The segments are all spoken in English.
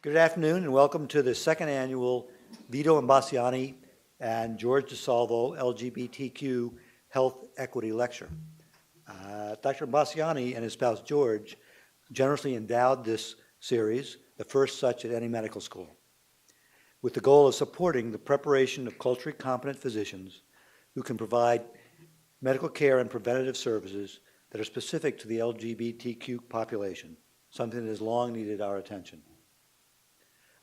Good afternoon and welcome to the second annual Vito Imbasciani and George Salvo LGBTQ Health Equity Lecture. Dr. Imbasciani and his spouse George generously endowed this series, the first such at any medical school, with the goal of supporting the preparation of culturally competent physicians who can provide medical care and preventative services that are specific to the LGBTQ population, something that has long needed our attention.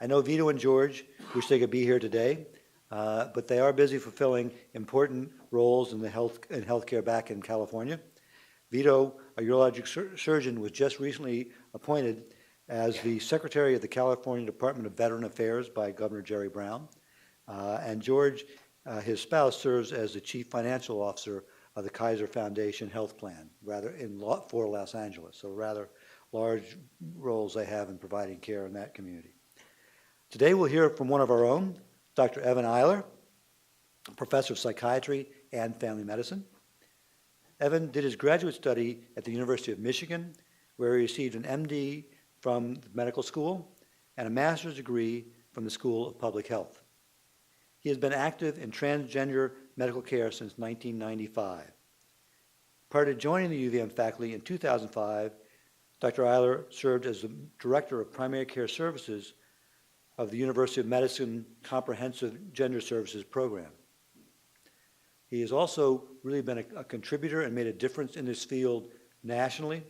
I know Vito and George wish they could be here today, but they are busy fulfilling important roles in healthcare back in California. Vito, a urologic surgeon, was just recently appointed as the Secretary of the California Department of Veteran Affairs by Governor Jerry Brown. And George, his spouse, serves as the Chief Financial Officer of the Kaiser Foundation Health Plan, for Los Angeles. So rather large roles they have in providing care in that community. Today we'll hear from one of our own, Dr. Evan Eyler, professor of psychiatry and family medicine. Evan did his graduate study at the University of Michigan, where he received an MD from the medical school and a master's degree from the School of Public Health. He has been active in transgender medical care since 1995. Prior to joining the UVM faculty in 2005, Dr. Eyler served as the Director of Primary Care Services of the University of Medicine Comprehensive Gender Services Program. He has also really been a contributor and made a difference in this field nationally.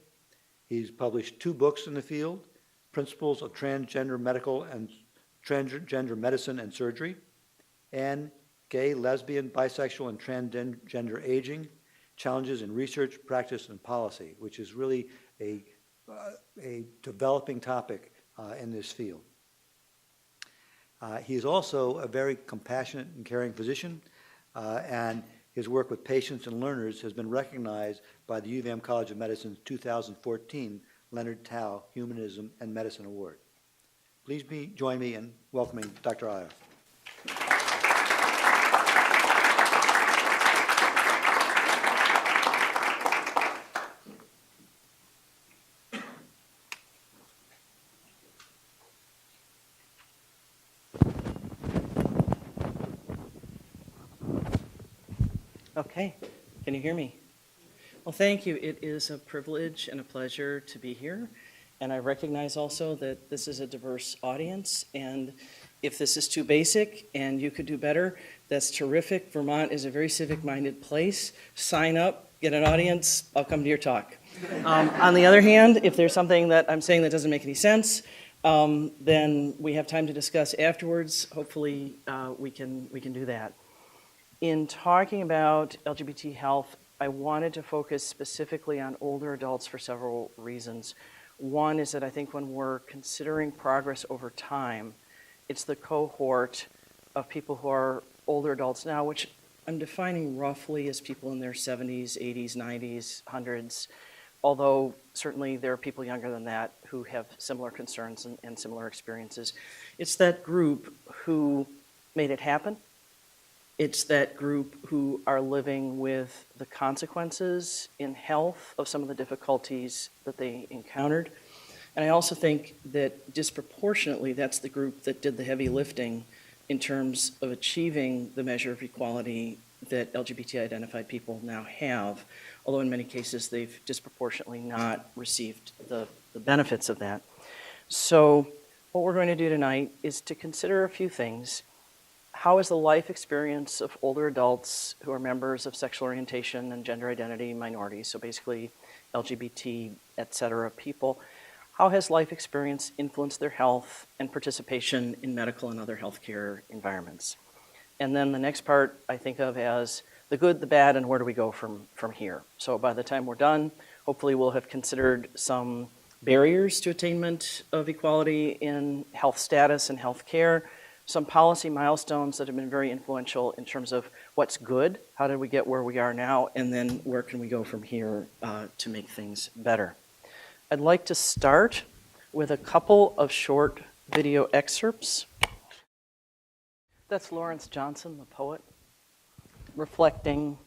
He's published 2 books in the field, Principles of Transgender Medical and Transgender Medicine and Surgery, and Gay, Lesbian, Bisexual, and Transgender Aging, Challenges in Research, Practice, and Policy, which is really a developing topic in this field. He is also a very compassionate and caring physician, and his work with patients and learners has been recognized by the UVM College of Medicine's 2014 Leonard Tao Humanism and Medicine Award. Please join me in welcoming Dr. Eyler. Okay, can you hear me? Well, thank you. It is a privilege and a pleasure to be here. And I recognize also that this is a diverse audience. And if this is too basic and you could do better, that's terrific. Vermont is a very civic-minded place. Sign up, get an audience, I'll come to your talk. On the other hand, if there's something that I'm saying that doesn't make any sense, then we have time to discuss afterwards. Hopefully we can do that. In talking about LGBT health, I wanted to focus specifically on older adults for several reasons. One is that I think when we're considering progress over time, it's the cohort of people who are older adults now, which I'm defining roughly as people in their 70s, 80s, 90s, 100s, although certainly there are people younger than that who have similar concerns and similar experiences. It's that group who made it happen. It's that group who are living with the consequences in health of some of the difficulties that they encountered. And I also think that disproportionately, that's the group that did the heavy lifting in terms of achieving the measure of equality that LGBT-identified people now have, although in many cases they've disproportionately not received the benefits of that. So what we're going to do tonight is to consider a few things. How is the life experience of older adults who are members of sexual orientation and gender identity minorities, so basically LGBT, et cetera, people, how has life experience influenced their health and participation in medical and other healthcare environments? And then the next part I think of as the good, the bad, and where do we go from here? So by the time we're done, hopefully we'll have considered some barriers to attainment of equality in health status and health care, some policy milestones that have been very influential in terms of what's good, how did we get where we are now, and then where can we go from here to make things better. I'd like to start with a couple of short video excerpts. That's Lawrence Johnson, the poet, reflecting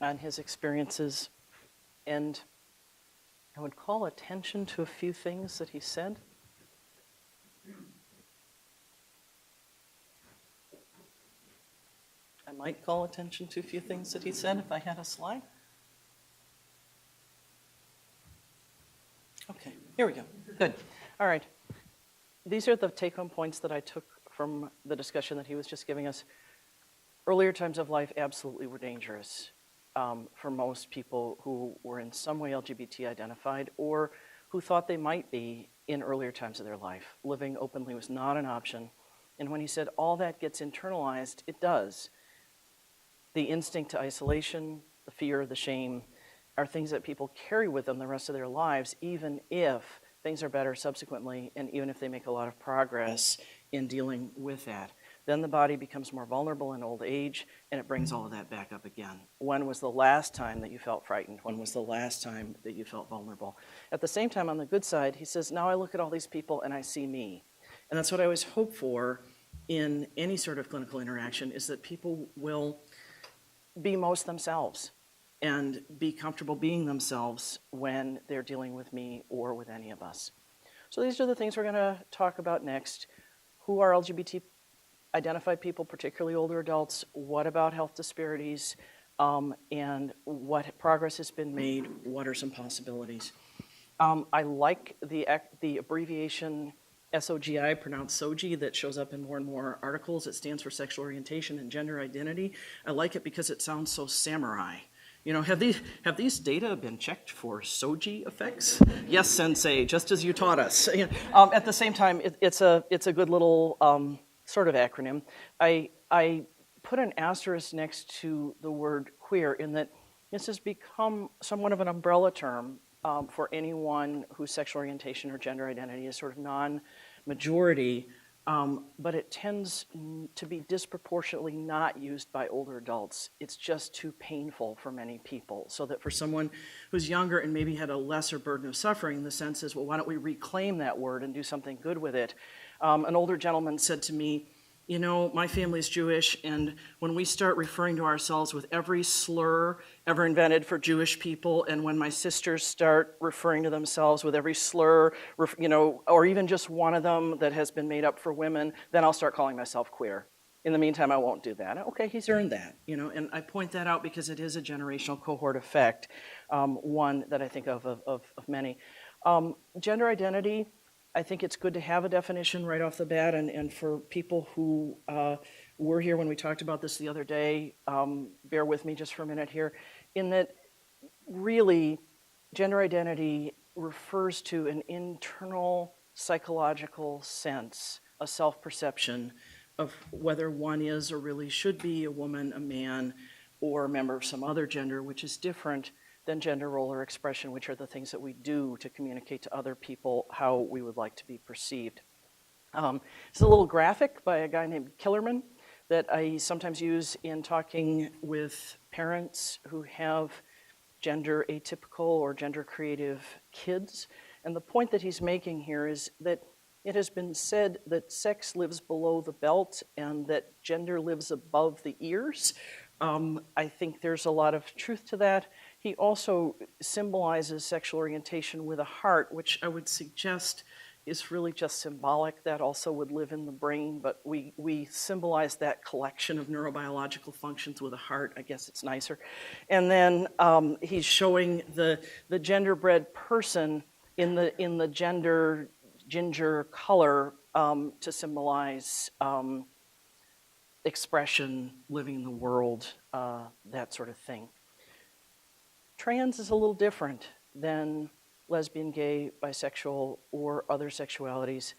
on his experiences, and I would call attention to a few things that he said. might call attention to a few things that he said if I had a slide. Okay, here we go. Good. All right. These are the take-home points that I took from the discussion that he was just giving us. Earlier times of life absolutely were dangerous for most people who were in some way LGBT identified or who thought they might be in earlier times of their life. Living openly was not an option. And when he said all that gets internalized, it does. The instinct to isolation, the fear, the shame, are things that people carry with them the rest of their lives, even if things are better subsequently, and even if they make a lot of progress in dealing with that. Then the body becomes more vulnerable in old age, and it brings all of that back up again. When was the last time that you felt frightened? When was the last time that you felt vulnerable? At the same time, on the good side, he says, now I look at all these people and I see me. And that's what I always hope for in any sort of clinical interaction, is that people will be most themselves and be comfortable being themselves when they're dealing with me or with any of us. So these are the things we're going to talk about next. Who are LGBT identified people, particularly older adults? What about health disparities? And what progress has been made? What are some possibilities? I like the abbreviation SOGI, pronounced SOGI, that shows up in more and more articles. It stands for sexual orientation and gender identity. I like it because it sounds so samurai. You know, have these data been checked for SOGI effects? Yes, sensei, just as you taught us. At the same time, it's a good little sort of acronym. I put an asterisk next to the word queer in that this has become somewhat of an umbrella term for anyone whose sexual orientation or gender identity is sort of non-majority, but it tends to be disproportionately not used by older adults. It's just too painful for many people, so that for someone who's younger and maybe had a lesser burden of suffering, the sense is, well, why don't we reclaim that word and do something good with it? An older gentleman said to me, you know, my family's Jewish, and when we start referring to ourselves with every slur ever invented for Jewish people, and when my sisters start referring to themselves with every slur, you know, or even just one of them that has been made up for women, then I'll start calling myself queer. In the meantime, I won't do that. Okay, he's earned that, you know, and I point that out because it is a generational cohort effect, one that I think of many. Gender identity, I think it's good to have a definition right off the bat, and for people who were here when we talked about this the other day, bear with me just for a minute here, in that really gender identity refers to an internal psychological sense, a self-perception of whether one is or really should be a woman, a man, or a member of some other gender, which is different than gender role or expression, which are the things that we do to communicate to other people how we would like to be perceived. It's a little graphic by a guy named Killerman that I sometimes use in talking with parents who have gender atypical or gender creative kids. And the point that he's making here is that it has been said that sex lives below the belt and that gender lives above the ears. I think there's a lot of truth to that. He also symbolizes sexual orientation with a heart, which I would suggest is really just symbolic. That also would live in the brain, but we symbolize that collection of neurobiological functions with a heart. I guess it's nicer. And then he's showing the genderbread person in the ginger color to symbolize expression, living in the world, that sort of thing. Trans is a little different than lesbian, gay, bisexual, or other sexualities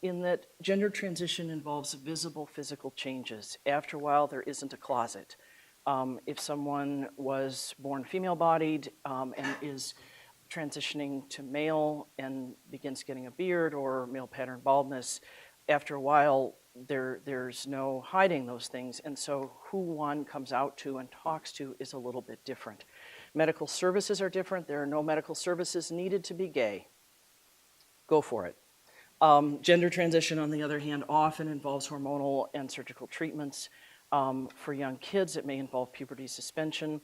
in that gender transition involves visible physical changes. After a while, there isn't a closet. If someone was born female-bodied and is transitioning to male and begins getting a beard or male pattern baldness, after a while, there's no hiding those things, and so who one comes out to and talks to is a little bit different. Medical services are different. There are no medical services needed to be gay. Go for it. Gender transition, on the other hand, often involves hormonal and surgical treatments. For young kids, it may involve puberty suspension,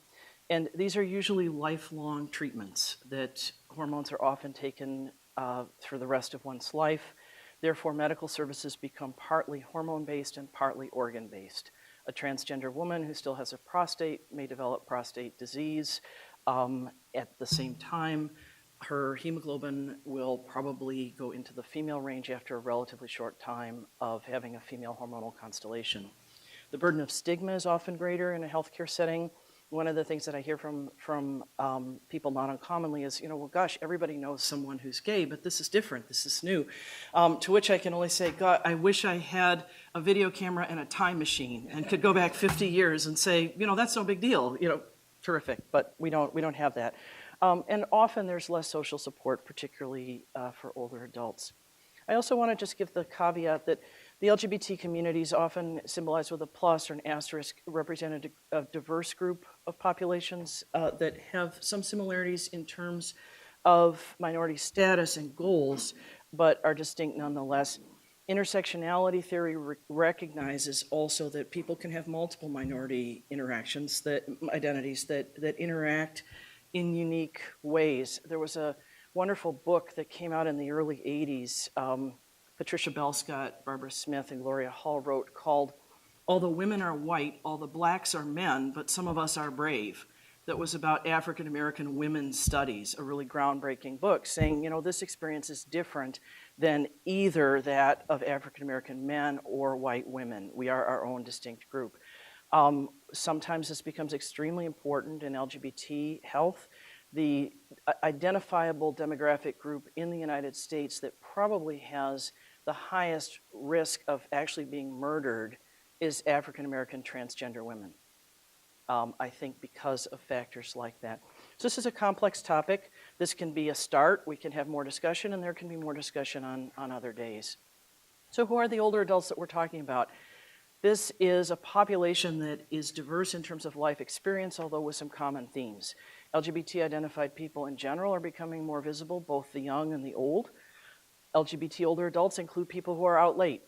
and these are usually lifelong treatments that hormones are often taken through the rest of one's life. Therefore, medical services become partly hormone-based and partly organ-based. A transgender woman who still has a prostate may develop prostate disease. At the same time, her hemoglobin will probably go into the female range after a relatively short time of having a female hormonal constellation. The burden of stigma is often greater in a healthcare setting. One of the things that I hear from people not uncommonly is, well, gosh, everybody knows someone who's gay, but this is different, this is new. To which I can only say, God, I wish I had a video camera and a time machine and could go back 50 years and say, that's no big deal, terrific, but we don't have that. And often there's less social support, particularly for older adults. I also want to just give the caveat that the LGBT community is often symbolized with a plus or an asterisk, represented a diverse group of populations that have some similarities in terms of minority status and goals, but are distinct nonetheless. Intersectionality theory recognizes also that people can have multiple minority identities that interact in unique ways. There was a wonderful book that came out in the early 80s. Patricia Bell-Scott, Barbara Smith, and Gloria Hall wrote, called All the Women Are White, All the Blacks Are Men, But Some of Us Are Brave. That was about African American women's studies, a really groundbreaking book, saying, this experience is different than either that of African American men or white women. We are our own distinct group. Sometimes this becomes extremely important in LGBT health. The identifiable demographic group in the United States that probably has the highest risk of actually being murdered is African American transgender women. I think because of factors like that. So this is a complex topic. This can be a start. We can have more discussion, and there can be more discussion on other days. So who are the older adults that we're talking about? This is a population that is diverse in terms of life experience, although with some common themes. LGBT-identified people in general are becoming more visible, both the young and the old. LGBT older adults include people who are out late,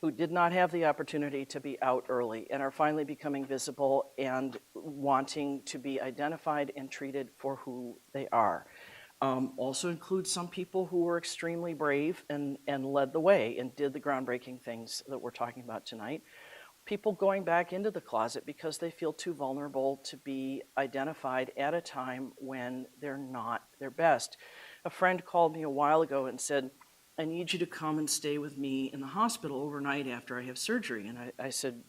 who did not have the opportunity to be out early and are finally becoming visible and wanting to be identified and treated for who they are. Also includes some people who were extremely brave and led the way and did the groundbreaking things that we're talking about tonight. People going back into the closet because they feel too vulnerable to be identified at a time when they're not their best. A friend called me a while ago and said, I need you to come and stay with me in the hospital overnight after I have surgery. And I said,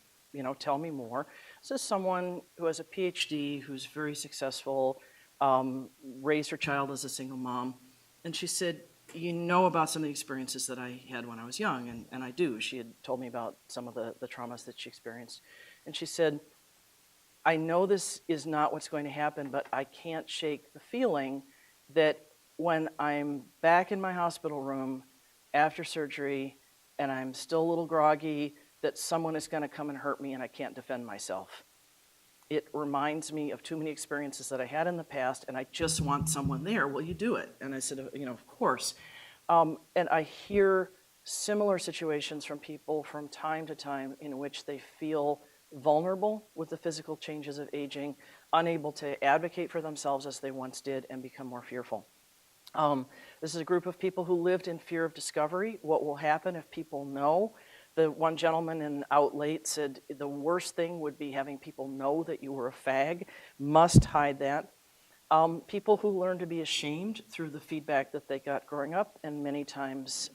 tell me more. This is someone who has a Ph.D., who's very successful, raised her child as a single mom. And she said, about some of the experiences that I had when I was young, and I do. She had told me about some of the traumas that she experienced. And she said, I know this is not what's going to happen, but I can't shake the feeling that when I'm back in my hospital room after surgery and I'm still a little groggy, that someone is going to come and hurt me and I can't defend myself. It reminds me of too many experiences that I had in the past, and I just want someone there. Will you do it? And I said, of course. And I hear similar situations from people from time to time in which they feel vulnerable with the physical changes of aging, unable to advocate for themselves as they once did, and become more fearful. This is a group of people who lived in fear of discovery. What will happen if people know? The one gentleman in Out Late said the worst thing would be having people know that you were a fag. Must hide that. People who learn to be ashamed through the feedback that they got growing up and many times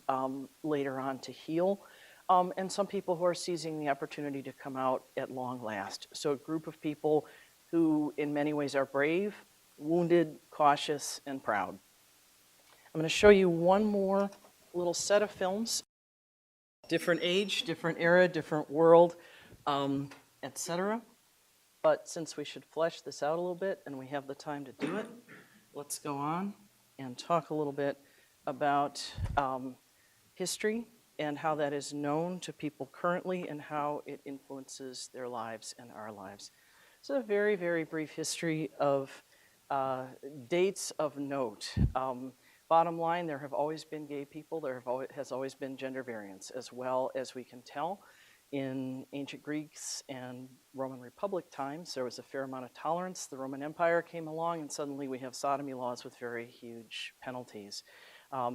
later on to heal. And some people who are seizing the opportunity to come out at long last. So a group of people who in many ways are brave, wounded, cautious, and proud. I'm going to show you one more little set of films. Different age, different era, different world, etc. But since we should flesh this out a little bit and we have the time to do it, let's go on and talk a little bit about history and how that is known to people currently and how it influences their lives and our lives. So a very, very brief history of dates of note. Bottom line, there have always been gay people. There has always been gender variance, as well as we can tell. In ancient Greeks and Roman Republic times, there was a fair amount of tolerance. The Roman Empire came along, and suddenly we have sodomy laws with very huge penalties.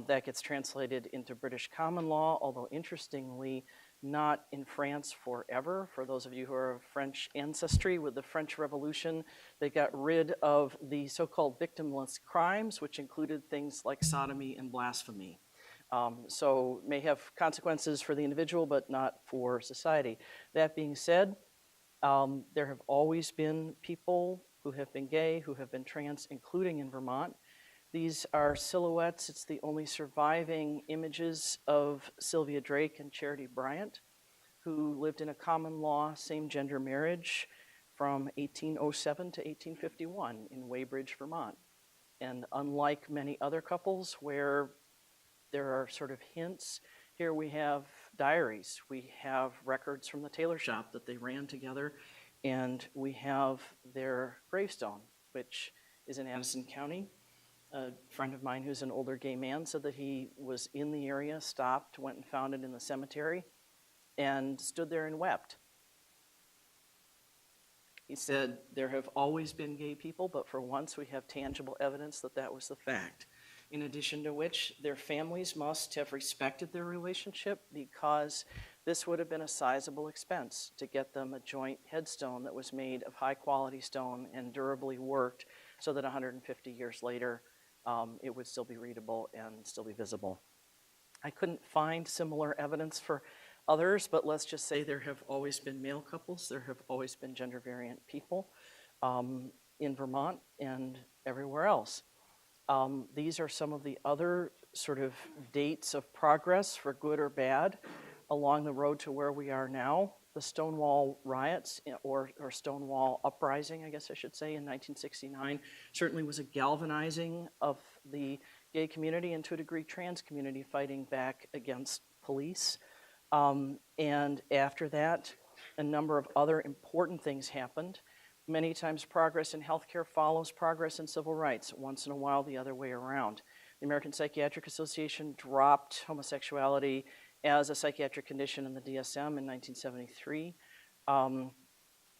That gets translated into British common law, although interestingly, not in France forever. For those of you who are of French ancestry, with the French Revolution, they got rid of the so-called victimless crimes, which included things like sodomy and blasphemy. So may have consequences for the individual, but not for society. That being said, there have always been people who have been gay, who have been trans, including in Vermont. These are silhouettes. It's the only surviving images of Sylvia Drake and Charity Bryant, who lived in a common law same-gender marriage from 1807 to 1851 in Weybridge, Vermont. And unlike many other couples where there are sort of hints, here we have diaries. We have records from the tailor shop that they ran together, and we have their gravestone, which is in Addison County. A friend of mine who's an older gay man said that he was in the area, stopped, went and found it in the cemetery, and stood there and wept. He said, there have always been gay people, but for once we have tangible evidence that that was the fact. In addition to which, their families must have respected their relationship, because this would have been a sizable expense to get them a joint headstone that was made of high quality stone and durably worked so that 150 years later, it would still be readable and still be visible. I couldn't find similar evidence for others, but let's just say there have always been male couples, there have always been gender variant people in Vermont and everywhere else. These are some of the other sort of dates of progress, for good or bad, along the road to where we are now. The Stonewall riots, or Stonewall uprising, I guess I should say, in 1969, certainly was a galvanizing of the gay community and to a degree trans community fighting back against police. And after that, a number of other important things happened. Many times progress in healthcare follows progress in civil rights, once in a while the other way around. The American Psychiatric Association dropped homosexuality as a psychiatric condition in the DSM in 1973.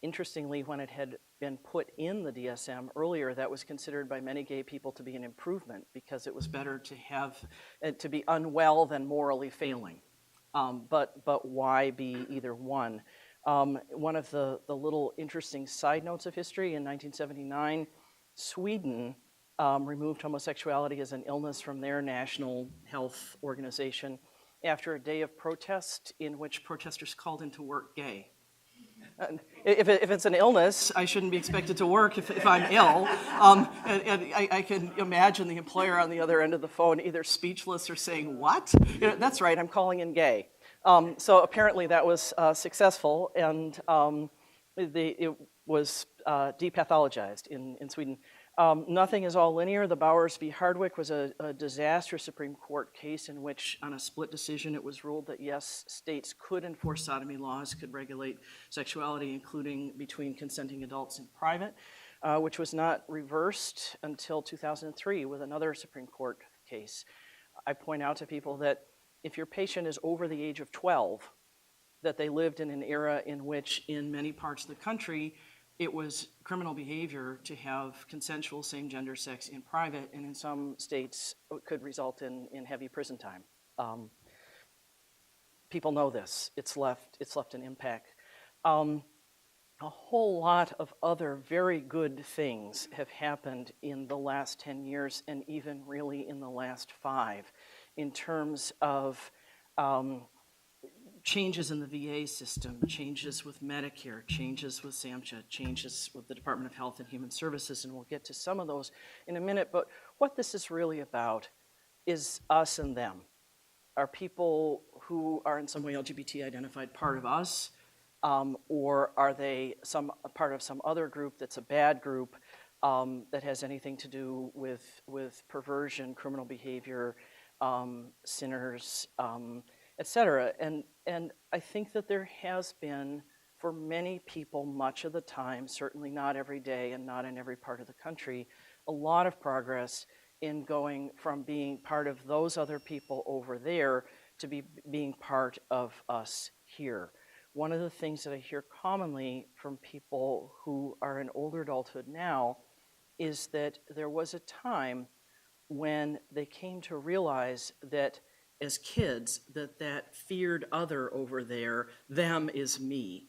Interestingly, when it had been put in the DSM earlier, that was considered by many gay people to be an improvement, because it was better to be unwell than morally failing. But why be either one? One of the little interesting side notes of history, in 1979, Sweden removed homosexuality as an illness from their national health organization after a day of protest in which protesters called into work gay. If it's an illness, I shouldn't be expected to work if I'm ill. And I can imagine the employer on the other end of the phone either speechless or saying, what? That's right, I'm calling in gay. So apparently that was successful, and it was depathologized in Sweden. Nothing is all linear. The Bowers v. Hardwick was a disastrous Supreme Court case in which, on a split decision, it was ruled that yes, states could enforce sodomy laws, could regulate sexuality, including between consenting adults in private, which was not reversed until 2003 with another Supreme Court case. I point out to people that if your patient is over the age of 12, that they lived in an era in which, in many parts of the country, it was criminal behavior to have consensual same-gender sex in private, and in some states it could result in heavy prison time. People know this. It's left an impact. A whole lot of other very good things have happened in the last 10 years, and even really in the last 5, in terms of changes in the VA system, changes with Medicare, changes with SAMHSA, changes with the Department of Health and Human Services, and we'll get to some of those in a minute. But what this is really about is us and them. Are people who are in some way LGBT identified part of us, or are they a part of some other group that's a bad group that has anything to do with perversion, criminal behavior, sinners, etc. And I think that there has been, for many people, much of the time, certainly not every day and not in every part of the country, a lot of progress in going from being part of those other people over there to being part of us here. One of the things that I hear commonly from people who are in older adulthood now is that there was a time when they came to realize that as kids that that feared other over there, them is me,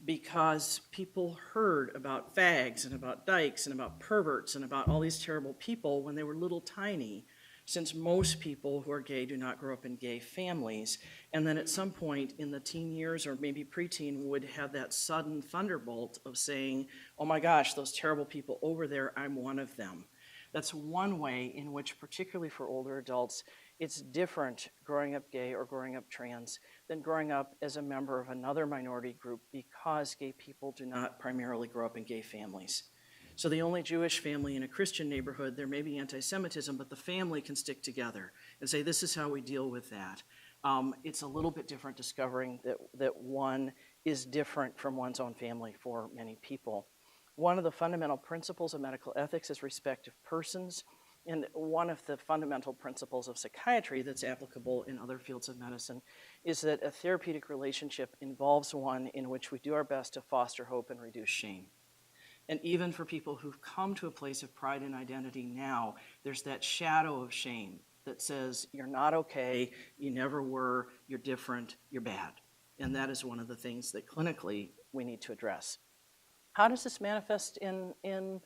because people heard about fags and about dykes and about perverts and about all these terrible people when they were little tiny, since most people who are gay do not grow up in gay families. And then at some point in the teen years or maybe preteen would have that sudden thunderbolt of saying, oh my gosh, those terrible people over there, I'm one of them. That's one way in which, particularly for older adults, it's different growing up gay or growing up trans than growing up as a member of another minority group, because gay people do not primarily grow up in gay families. So the only Jewish family in a Christian neighborhood, there may be anti-Semitism, but the family can stick together and say, this is how we deal with that. It's a little bit different discovering that one is different from one's own family for many people. One of the fundamental principles of medical ethics is respect of persons, and one of the fundamental principles of psychiatry that's applicable in other fields of medicine is that a therapeutic relationship involves one in which we do our best to foster hope and reduce shame. And even for people who've come to a place of pride and identity now, there's that shadow of shame that says, you're not okay, you never were, you're different, you're bad. And that is one of the things that clinically we need to address. How does this manifest in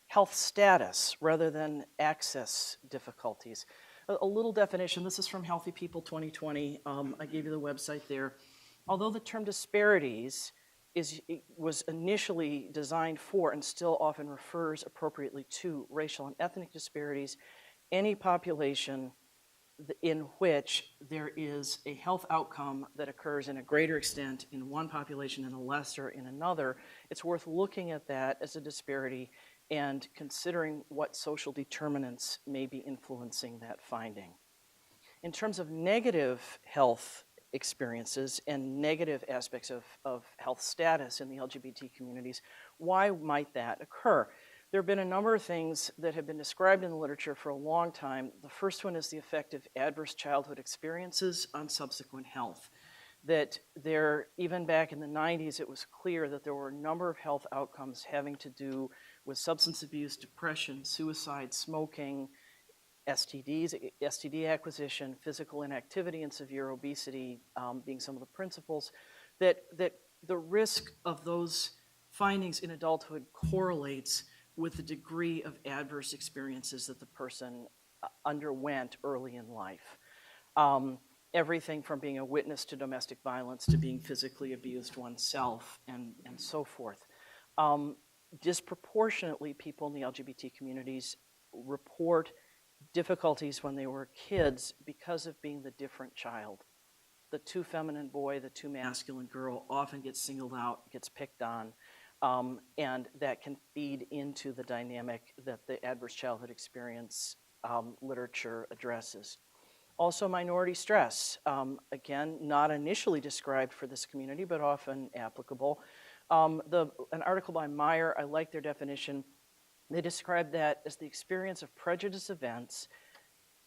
health status rather than access difficulties? A little definition, this is from Healthy People 2020. I gave you the website there. Although the term disparities was initially designed for and still often refers appropriately to racial and ethnic disparities, any population in which there is a health outcome that occurs in a greater extent in one population and a lesser in another, it's worth looking at that as a disparity and considering what social determinants may be influencing that finding. In terms of negative health experiences and negative aspects of health status in the LGBT communities, why might that occur? There have been a number of things that have been described in the literature for a long time. The first one is the effect of adverse childhood experiences on subsequent health. That there, even back in the 90s, it was clear that there were a number of health outcomes having to do with substance abuse, depression, suicide, smoking, STDs, STD acquisition, physical inactivity, and severe obesity being some of the principles, that the risk of those findings in adulthood correlates with the degree of adverse experiences that the person underwent early in life. Everything from being a witness to domestic violence to being physically abused oneself and so forth. Disproportionately, people in the LGBT communities report difficulties when they were kids because of being the different child. The too feminine boy, the too masculine girl often gets singled out, gets picked on, and that can feed into the dynamic that the adverse childhood experience literature addresses. Also, minority stress, again, not initially described for this community, but often applicable. An article by Meyer, I like their definition. They describe that as the experience of prejudice events,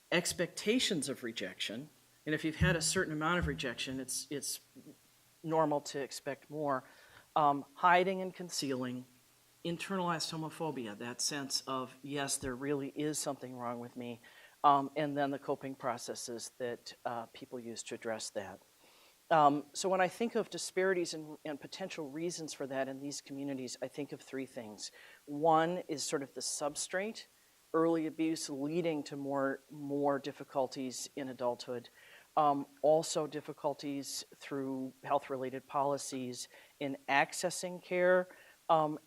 expectations of rejection, and if you've had a certain amount of rejection, it's normal to expect more, hiding and concealing, internalized homophobia, that sense of, yes, there really is something wrong with me, and then the coping processes that people use to address that. So when I think of disparities and potential reasons for that in these communities, I think of three things. One is sort of the substrate, early abuse leading to more difficulties in adulthood. Also difficulties through health-related policies in accessing care,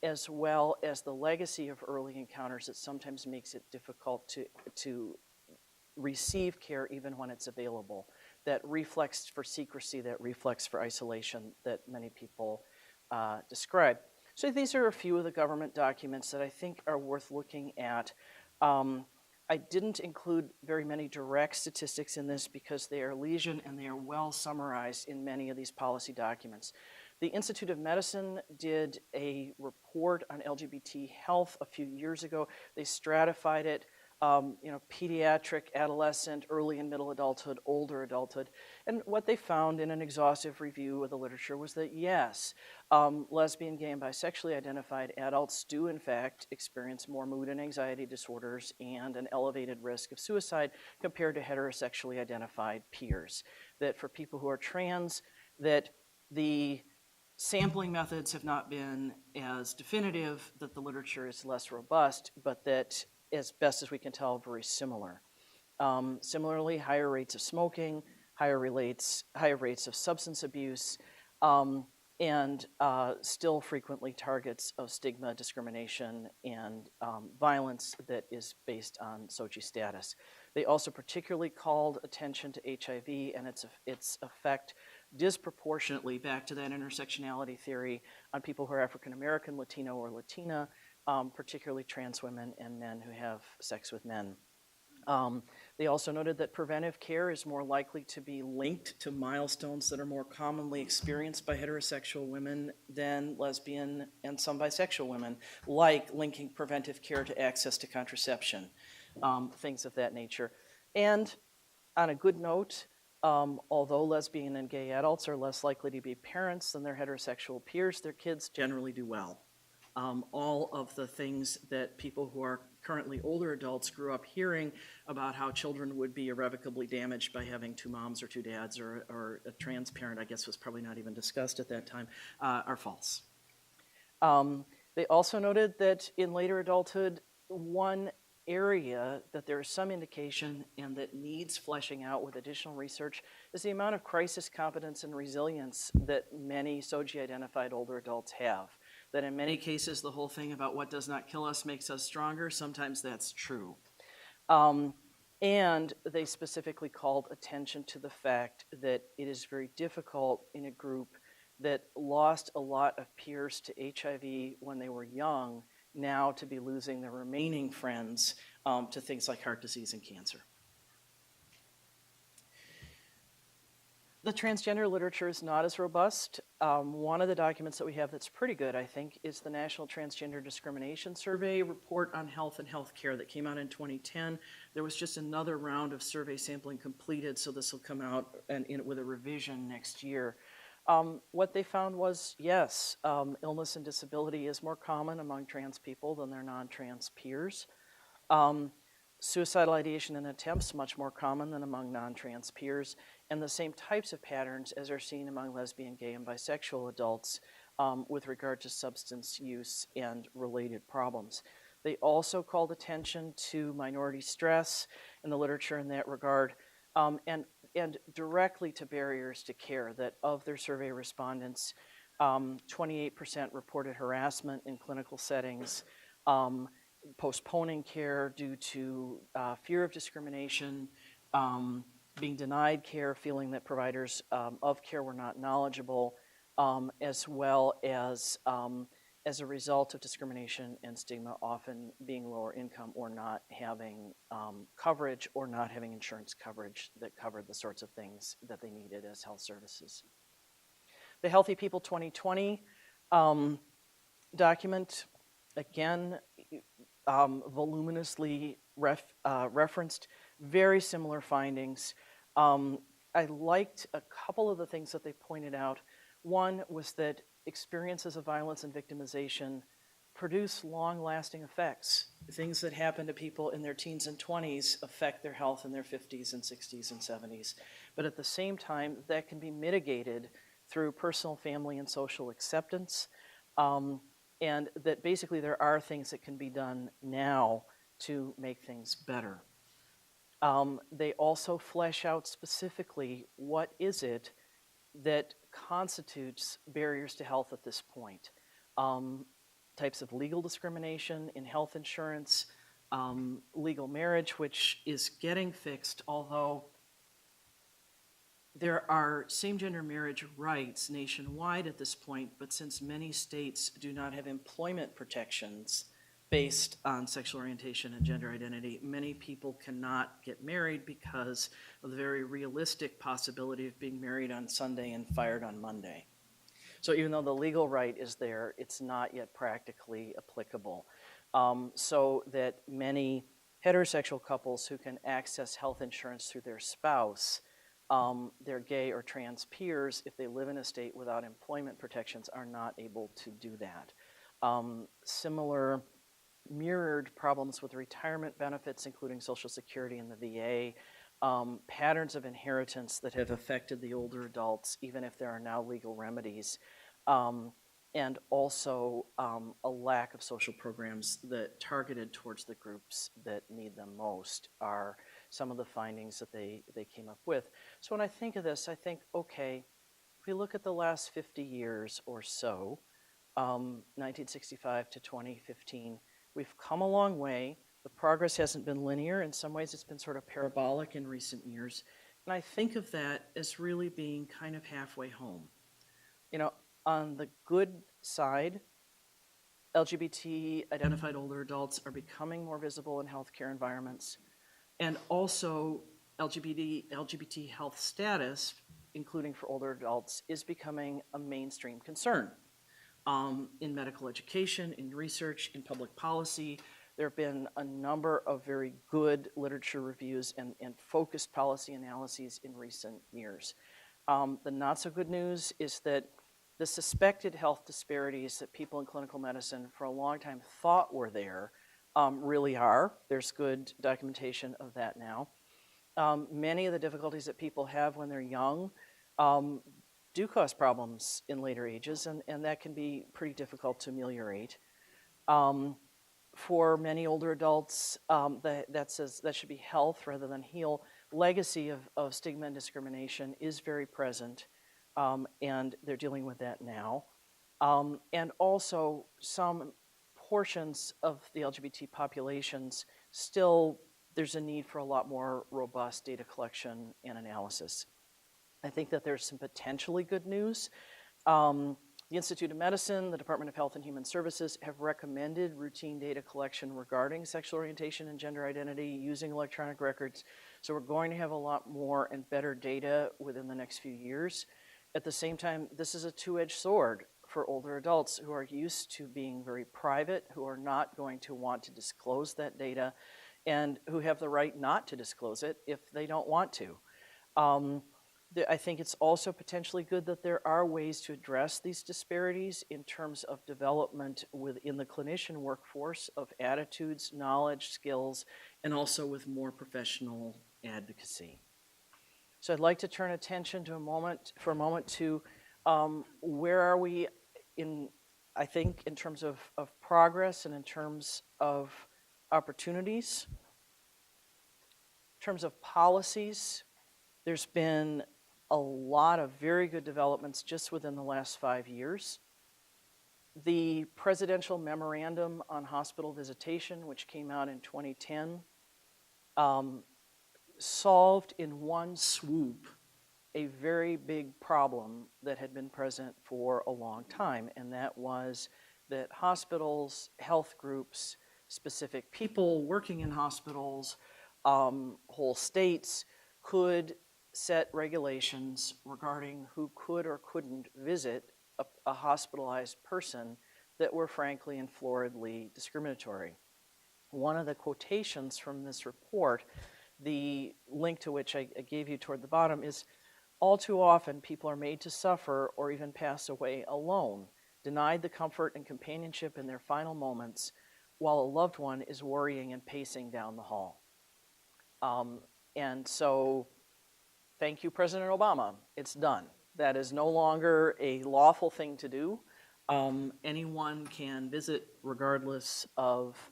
as well as the legacy of early encounters that sometimes makes it difficult to receive care even when it's available. That reflex for secrecy, that reflex for isolation that many people describe. So these are a few of the government documents that I think are worth looking at. I didn't include very many direct statistics in this because they are legion and they are well summarized in many of these policy documents. The Institute of Medicine did a report on LGBT health a few years ago. They stratified it pediatric, adolescent, early and middle adulthood, older adulthood. And what they found in an exhaustive review of the literature was that yes, lesbian, gay, and bisexually identified adults do in fact experience more mood and anxiety disorders and an elevated risk of suicide compared to heterosexually identified peers. That for people who are trans, that the sampling methods have not been as definitive, that the literature is less robust, but that as best as we can tell, very similar. Similarly, higher rates of smoking, higher rates of substance abuse, and still frequently targets of stigma, discrimination, and violence that is based on SOGI status. They also particularly called attention to HIV and its effect disproportionately, back to that intersectionality theory, on people who are African American, Latino, or Latina, particularly trans women and men who have sex with men. They also noted that preventive care is more likely to be linked to milestones that are more commonly experienced by heterosexual women than lesbian and some bisexual women, like linking preventive care to access to contraception, things of that nature. And on a good note, although lesbian and gay adults are less likely to be parents than their heterosexual peers, their kids generally do well. All of the things that people who are currently older adults grew up hearing about how children would be irrevocably damaged by having two moms or two dads, or a trans parent, I guess, was probably not even discussed at that time, are false. They also noted that in later adulthood, one area that there is some indication and that needs fleshing out with additional research is the amount of crisis competence and resilience that many SOGI-identified older adults have. That in many cases, the whole thing about what does not kill us makes us stronger, sometimes that's true. And they specifically called attention to the fact that it is very difficult in a group that lost a lot of peers to HIV when they were young, now to be losing their remaining friends to things like heart disease and cancer. The transgender literature is not as robust. One of the documents that we have that's pretty good, I think, is the National Transgender Discrimination Survey report on health and healthcare that came out in 2010. There was just another round of survey sampling completed, so this will come out with a revision next year. What they found was, yes, illness and disability is more common among trans people than their non-trans peers. Suicidal ideation and attempts much more common than among non-trans peers, and the same types of patterns as are seen among lesbian, gay, and bisexual adults with regard to substance use and related problems. They also called attention to minority stress in the literature in that regard, and directly to barriers to care, that of their survey respondents, 28% reported harassment in clinical settings, postponing care due to fear of discrimination, being denied care, feeling that providers of care were not knowledgeable, as well as a result of discrimination and stigma, often being lower income or not having coverage or not having insurance coverage that covered the sorts of things that they needed as health services. The Healthy People 2020 document, again, voluminously referenced very similar findings. I liked a couple of the things that they pointed out. One was that experiences of violence and victimization produce long-lasting effects. Things that happen to people in their teens and 20s affect their health in their 50s and 60s and 70s. But at the same time, that can be mitigated through personal, family, and social acceptance. And that basically there are things that can be done now to make things better. They also flesh out specifically what is it that constitutes barriers to health at this point. Types of legal discrimination in health insurance, legal marriage, which is getting fixed, although there are same-gender marriage rights nationwide at this point, but since many states do not have employment protections based on sexual orientation and gender identity, many people cannot get married because of the very realistic possibility of being married on Sunday and fired on Monday. So even though the legal right is there, it's not yet practically applicable. So that many heterosexual couples who can access health insurance through their spouse, their gay or trans peers, if they live in a state without employment protections, are not able to do that. Similar mirrored problems with retirement benefits, including Social Security and the VA, patterns of inheritance that have affected the older adults, even if there are now legal remedies, and also a lack of social programs that targeted towards the groups that need them most are some of the findings that they came up with. So when I think of this, I think, okay, if we look at the last 50 years or so, 1965 to 2015, we've come a long way. The progress hasn't been linear. In some ways, it's been sort of parabolic in recent years. And I think of that as really being kind of halfway home. You know, on the good side, LGBT identified older adults are becoming more visible in healthcare environments. And also, LGBT health status, including for older adults, is becoming a mainstream concern. In medical education, in research, in public policy, there have been a number of very good literature reviews and focused policy analyses in recent years. The not so good news is that the suspected health disparities that people in clinical medicine for a long time thought were there really are. There's good documentation of that now. Many of the difficulties that people have when they're young do cause problems in later ages, and that can be pretty difficult to ameliorate. For many older adults, that should be health rather than heal. Legacy of stigma and discrimination is very present, and they're dealing with that now. And also, some portions of the LGBT populations still, there's a need for a lot more robust data collection and analysis. I think that there's some potentially good news. The Institute of Medicine, the Department of Health and Human Services have recommended routine data collection regarding sexual orientation and gender identity using electronic records. So we're going to have a lot more and better data within the next few years. At the same time, this is a two-edged sword for older adults who are used to being very private, who are not going to want to disclose that data, and who have the right not to disclose it if they don't want to. I think it's also potentially good that there are ways to address these disparities in terms of development within the clinician workforce of attitudes, knowledge, skills, and also with more professional advocacy. So I'd like to turn attention for a moment to where are we I think, in terms of progress and in terms of opportunities. In terms of policies, there's been a lot of very good developments just within the last 5 years. The presidential memorandum on hospital visitation, which came out in 2010, solved in one swoop a very big problem that had been present for a long time, and that was that hospitals, health groups, specific people working in hospitals, whole states could set regulations regarding who could or couldn't visit a hospitalized person that were frankly and floridly discriminatory. One of the quotations from this report, the link to which I gave you toward the bottom, is, "All too often people are made to suffer or even pass away alone, denied the comfort and companionship in their final moments, while a loved one is worrying and pacing down the hall." And so, thank you, President Obama. It's done. That is no longer a lawful thing to do. Anyone can visit regardless of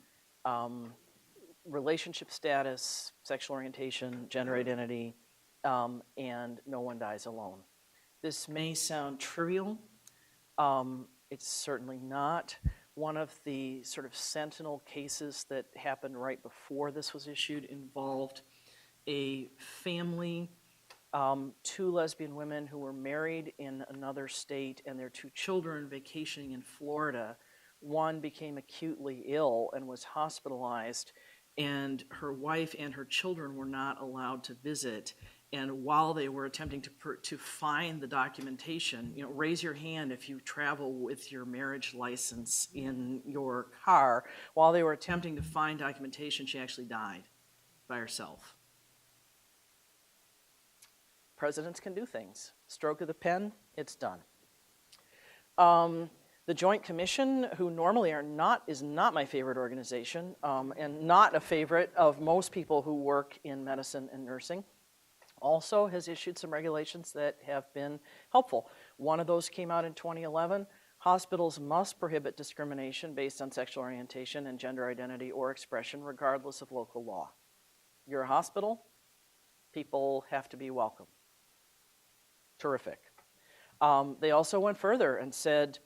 relationship status, sexual orientation, gender identity, and no one dies alone. This may sound trivial. It's certainly not. One of the sort of sentinel cases that happened right before this was issued involved a family, 2 lesbian women who were married in another state and their 2 children vacationing in Florida. One became acutely ill and was hospitalized, and her wife and her children were not allowed to visit. And while they were attempting to find the documentation, raise your hand if you travel with your marriage license in your car. While they were attempting to find documentation, she actually died by herself. Presidents can do things. Stroke of the pen, it's done. The Joint Commission, who normally is not my favorite organization, and not a favorite of most people who work in medicine and nursing, also has issued some regulations that have been helpful. One of those came out in 2011. Hospitals must prohibit discrimination based on sexual orientation and gender identity or expression, regardless of local law. You're a hospital, people have to be welcome. Terrific. They also went further and said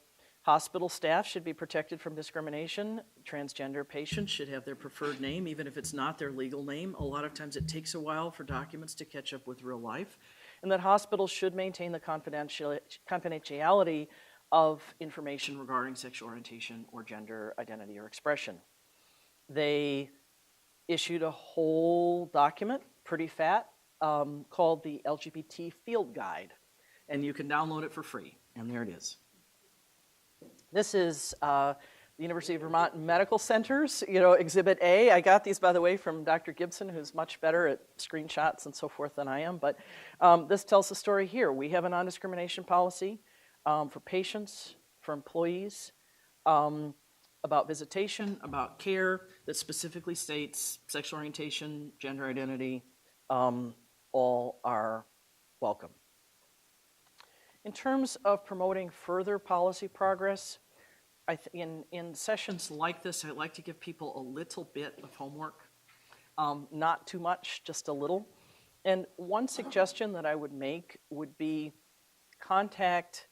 hospital staff should be protected from discrimination. Transgender patients should have their preferred name, even if it's not their legal name. A lot of times it takes a while for documents to catch up with real life. And that hospitals should maintain the confidentiality of information regarding sexual orientation or gender identity or expression. They issued a whole document, pretty fat, called the LGBT Field Guide. And you can download it for free, and there it is. This is the University of Vermont Medical Center's, Exhibit A. I got these, by the way, from Dr. Gibson, who's much better at screenshots and so forth than I am. But this tells the story here. We have a non-discrimination policy for patients, for employees, about visitation, about care, that specifically states sexual orientation, gender identity, all are welcome. In terms of promoting further policy progress, in sessions like this, I like to give people a little bit of homework. Not too much, just a little. And one suggestion that I would make would be contact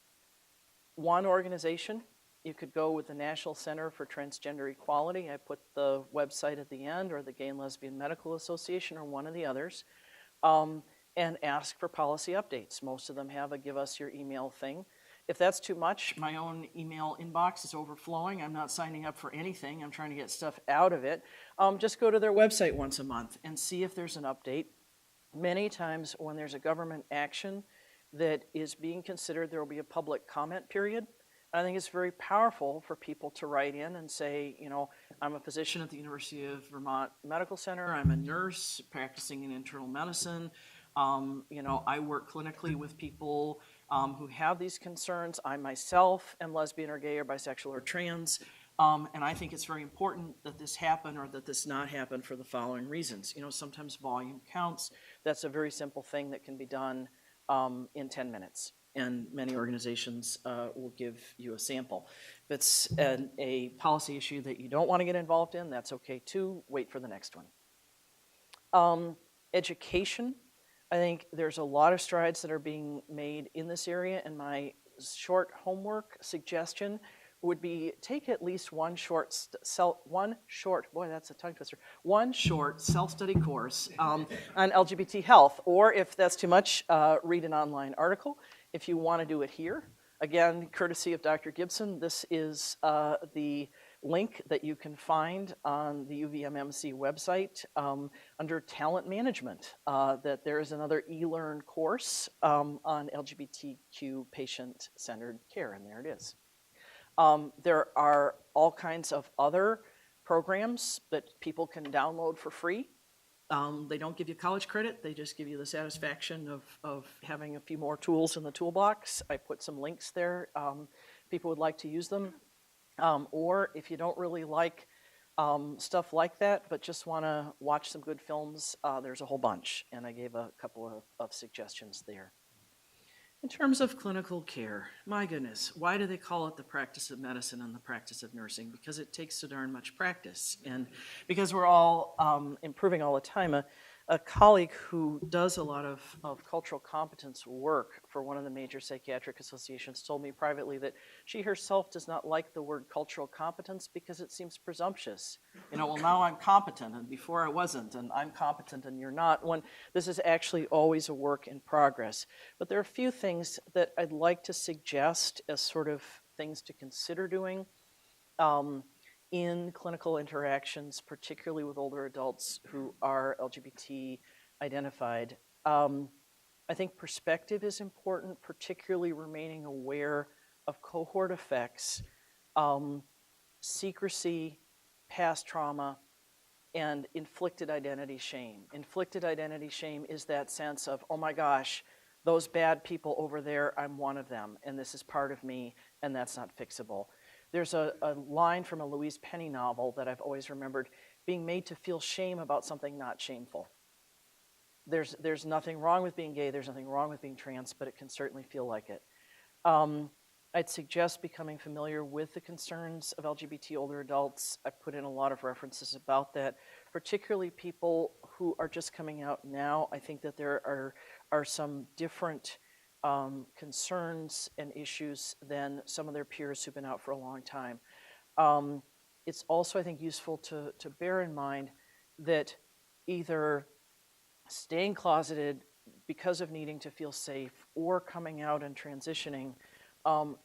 one organization. You could go with the National Center for Transgender Equality. I put the website at the end, or the Gay and Lesbian Medical Association, or one of the others. And ask for policy updates. Most of them have a give us your email thing. If that's too much, my own email inbox is overflowing. I'm not signing up for anything. I'm trying to get stuff out of it. Just go to their website once a month and see if there's an update. Many times when there's a government action that is being considered, there will be a public comment period. I think it's very powerful for people to write in and say, I'm a physician at the University of Vermont Medical Center. I'm a nurse practicing in internal medicine. I work clinically with people who have these concerns. I myself am lesbian or gay or bisexual or trans, and I think it's very important that this happen or that this not happen for the following reasons. Sometimes volume counts. That's a very simple thing that can be done in 10 minutes, and many organizations will give you a sample. If it's a policy issue that you don't want to get involved in, that's okay too. Wait for the next one. Education. I think there's a lot of strides that are being made in this area, and my short homework suggestion would be take at least one short self-study course on LGBT health, or if that's too much, read an online article. If you want to do it here, again, courtesy of Dr. Gibson, this is the link that you can find on the UVMMC website under talent management, that there is another eLearn course on LGBTQ patient-centered care, and there it is. There are all kinds of other programs that people can download for free. They don't give you college credit, they just give you the satisfaction of having a few more tools in the toolbox. I put some links there. People would like to use them. Or if you don't really like stuff like that, but just want to watch some good films, there's a whole bunch, and I gave a couple of suggestions there. In terms of clinical care, my goodness, why do they call it the practice of medicine and the practice of nursing? Because it takes so darn much practice, and because we're all improving all the time. A colleague who does a lot of cultural competence work for one of the major psychiatric associations told me privately that she herself does not like the word cultural competence because it seems presumptuous. Well, now I'm competent, and before I wasn't, and I'm competent and you're not, when this is actually always a work in progress. But there are a few things that I'd like to suggest as sort of things to consider doing. In clinical interactions, particularly with older adults who are LGBT identified. I think perspective is important, particularly remaining aware of cohort effects, secrecy, past trauma, and inflicted identity shame. Inflicted identity shame is that sense of, oh my gosh, those bad people over there, I'm one of them, and this is part of me, and that's not fixable. There's a line from a Louise Penny novel that I've always remembered, being made to feel shame about something not shameful. There's nothing wrong with being gay, there's nothing wrong with being trans, but it can certainly feel like it. I'd suggest becoming familiar with the concerns of LGBT older adults. I put in a lot of references about that, particularly people who are just coming out now. I think that there are some different concerns and issues than some of their peers who've been out for a long time. It's also, I think, useful to bear in mind that either staying closeted because of needing to feel safe or coming out and transitioning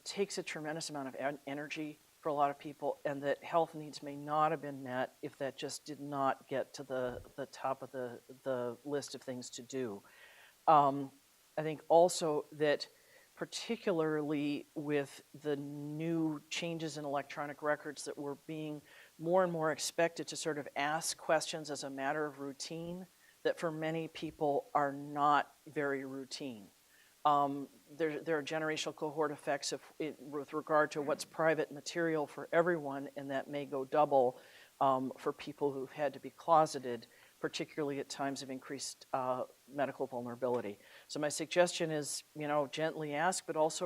takes a tremendous amount of energy for a lot of people, and that health needs may not have been met if that just did not get to the top of the list of things to do. I think also that particularly with the new changes in electronic records, that we're being more and more expected to sort of ask questions as a matter of routine that for many people are not very routine. There are generational cohort effects with regard to what's private material for everyone, and that may go double for people who've had to be closeted, particularly at times of increased medical vulnerability. So my suggestion is, gently ask, but also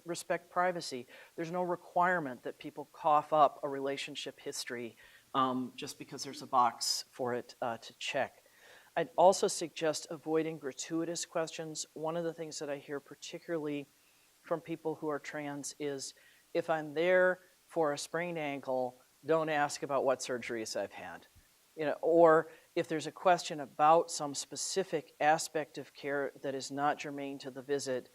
respect privacy. There's no requirement that people cough up a relationship history just because there's a box for it to check. I'd also suggest avoiding gratuitous questions. One of the things that I hear particularly from people who are trans is, if I'm there for a sprained ankle, don't ask about what surgeries I've had. Or if there's a question about some specific aspect of care that is not germane to the visit,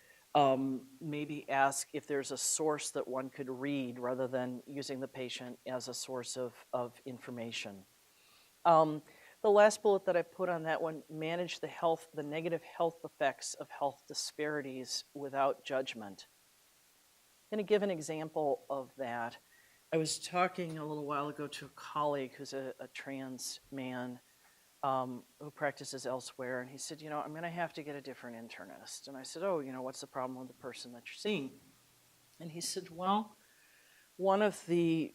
maybe ask if there's a source that one could read rather than using the patient as a source of information. The last bullet that I put on that one, manage the negative health effects of health disparities without judgment. I'm going to give an example of that. I was talking a little while ago to a colleague who's a trans man who practices elsewhere, and he said, I'm going to have to get a different internist. And I said, what's the problem with the person that you're seeing? And he said, well, one of the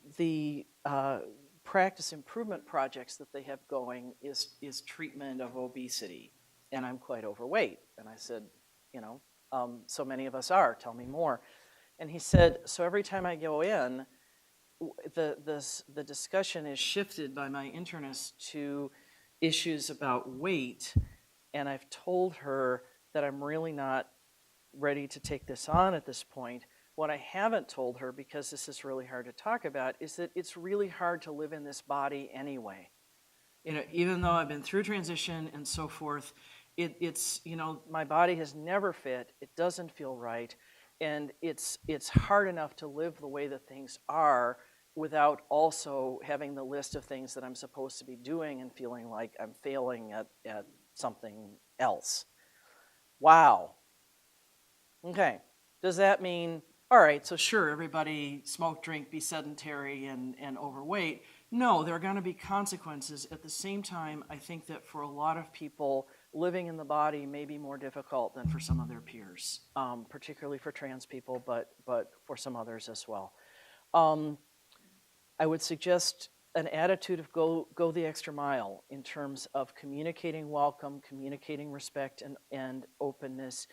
practice improvement projects that they have going is treatment of obesity, and I'm quite overweight. And I said, so many of us are, tell me more. And he said, so every time I go in, the discussion is shifted by my internist to issues about weight, and I've told her that I'm really not ready to take this on at this point. What I haven't told her, because this is really hard to talk about, is that it's really hard to live in this body anyway. Even though I've been through transition and so forth, it's my body has never fit, it doesn't feel right, and it's hard enough to live the way that things are without also having the list of things that I'm supposed to be doing and feeling like I'm failing at something else. Wow. Okay, does that mean, all right, so sure, everybody smoke, drink, be sedentary and overweight? No, there are going to be consequences. At the same time, I think that for a lot of people, living in the body may be more difficult than for some of their peers, particularly for trans people, but for some others as well. I would suggest an attitude of go the extra mile in terms of communicating welcome, communicating respect and openness.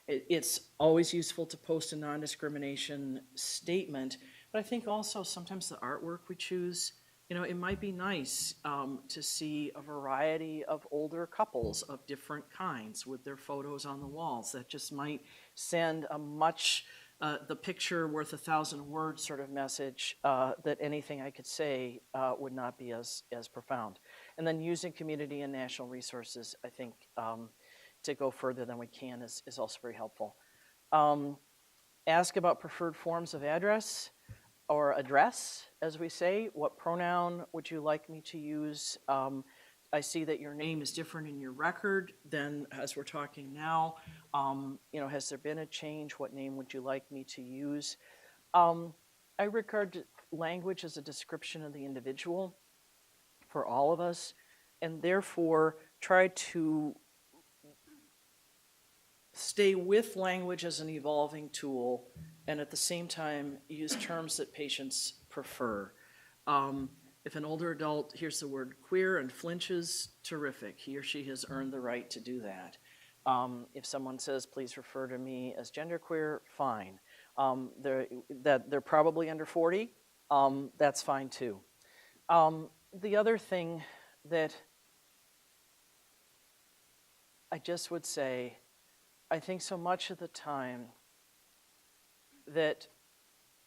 It's always useful to post a non-discrimination statement, but I think also sometimes the artwork we choose, it might be nice to see a variety of older couples of different kinds with their photos on the walls. That just might send a much, the picture worth 1,000 words sort of message that anything I could say would not be as profound. And then using community and national resources, I think, to go further than we can is also very helpful. Ask about preferred forms of address or address, as we say. What pronoun would you like me to use? I see that your name is different in your record than as we're talking now. Has there been a change? What name would you like me to use? I regard language as a description of the individual for all of us, and therefore try to stay with language as an evolving tool, and at the same time use terms that patients prefer. If an older adult hears the word queer and flinches, terrific. He or she has earned the right to do that. If someone says, please refer to me as genderqueer, fine. They're probably under 40, that's fine too. The other thing that I just would say, I think so much of the time that